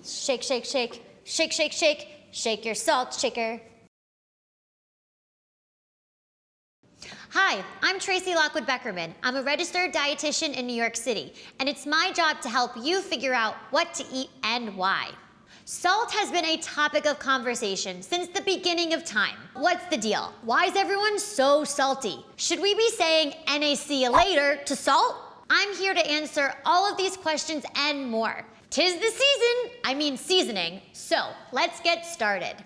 Shake, shake, shake, shake, shake, shake, shake your salt shaker. Hi, I'm Tracy Lockwood Beckerman. I'm a registered dietitian in New York City, and it's my job to help you figure out what to eat and why. Salt has been a topic of conversation since the beginning of time. What's the deal? Why is everyone so salty? Should we be saying NaC later to salt? I'm here to answer all of these questions and more. 'Tis the seasoning, so let's get started.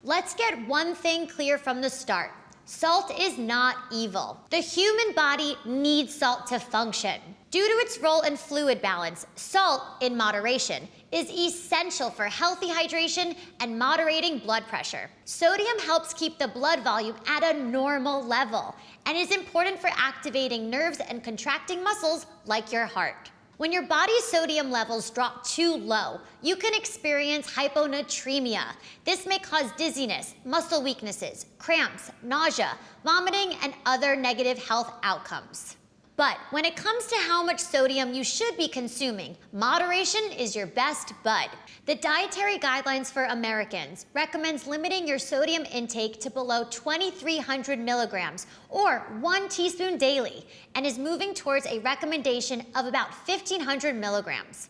Let's get one thing clear from the start. Salt is not evil. The human body needs salt to function. Due to its role in fluid balance, salt, in moderation, is essential for healthy hydration and moderating blood pressure. Sodium helps keep the blood volume at a normal level and is important for activating nerves and contracting muscles like your heart. When your body's sodium levels drop too low, you can experience hyponatremia. This may cause dizziness, muscle weaknesses, cramps, nausea, vomiting, and other negative health outcomes. But when it comes to how much sodium you should be consuming, moderation is your best bud. The Dietary Guidelines for Americans recommends limiting your sodium intake to below 2,300 milligrams or 1 teaspoon daily, and is moving towards a recommendation of about 1,500 milligrams.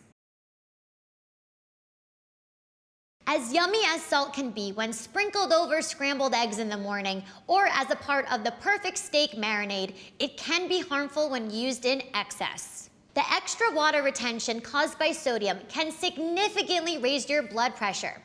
As yummy as salt can be when sprinkled over scrambled eggs in the morning or as a part of the perfect steak marinade, it can be harmful when used in excess. The extra water retention caused by sodium can significantly raise your blood pressure.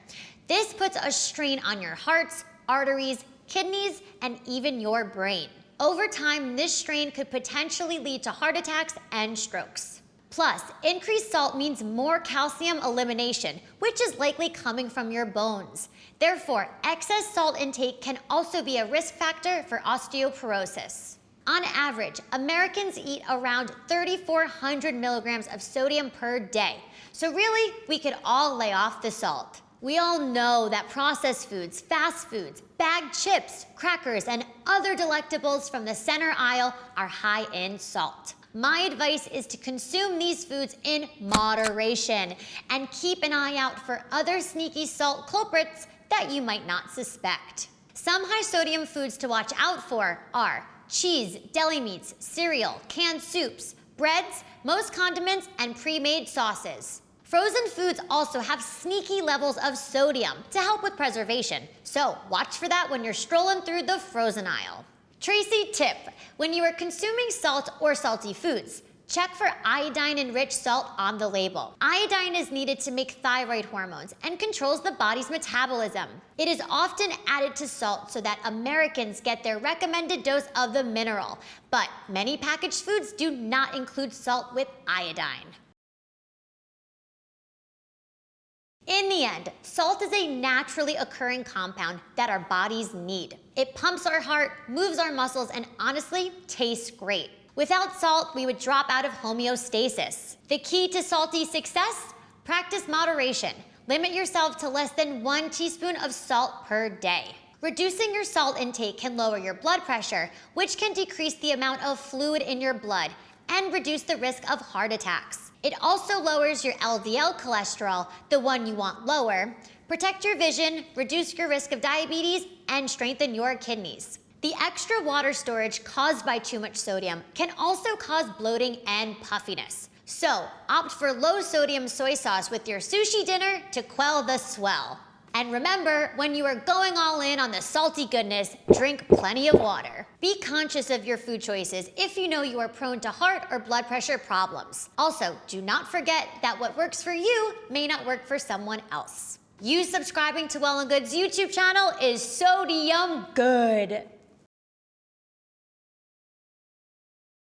This puts a strain on your hearts, arteries, kidneys, and even your brain. Over time, this strain could potentially lead to heart attacks and strokes. Plus, increased salt means more calcium elimination, which is likely coming from your bones. Therefore, excess salt intake can also be a risk factor for osteoporosis. On average, Americans eat around 3,400 milligrams of sodium per day. So really, we could all lay off the salt. We all know that processed foods, fast foods, bagged chips, crackers, and other delectables from the center aisle are high in salt. My advice is to consume these foods in moderation and keep an eye out for other sneaky salt culprits that you might not suspect. Some high sodium foods to watch out for are cheese, deli meats, cereal, canned soups, breads, most condiments, and pre-made sauces. Frozen foods also have sneaky levels of sodium to help with preservation, so watch for that when you're strolling through the frozen aisle. Tracy tip: when you are consuming salt or salty foods, check for iodine-enriched salt on the label. Iodine is needed to make thyroid hormones and controls the body's metabolism. It is often added to salt so that Americans get their recommended dose of the mineral, but many packaged foods do not include salt with iodine. In the end, salt is a naturally occurring compound that our bodies need. It pumps our heart, moves our muscles, and honestly, tastes great. Without salt, we would drop out of homeostasis. The key to salty success? Practice moderation. Limit yourself to less than 1 teaspoon of salt per day. Reducing your salt intake can lower your blood pressure, which can decrease the amount of fluid in your blood and reduce the risk of heart attacks. It also lowers your LDL cholesterol, the one you want lower, protect your vision, reduce your risk of diabetes, and strengthen your kidneys. The extra water storage caused by too much sodium can also cause bloating and puffiness. So, opt for low-sodium soy sauce with your sushi dinner to quell the swell. And remember, when you are going all in on the salty goodness, drink plenty of water. Be conscious of your food choices if you know you are prone to heart or blood pressure problems. Also, do not forget that what works for you may not work for someone else. You subscribing to Well+Good's YouTube channel is so damn good.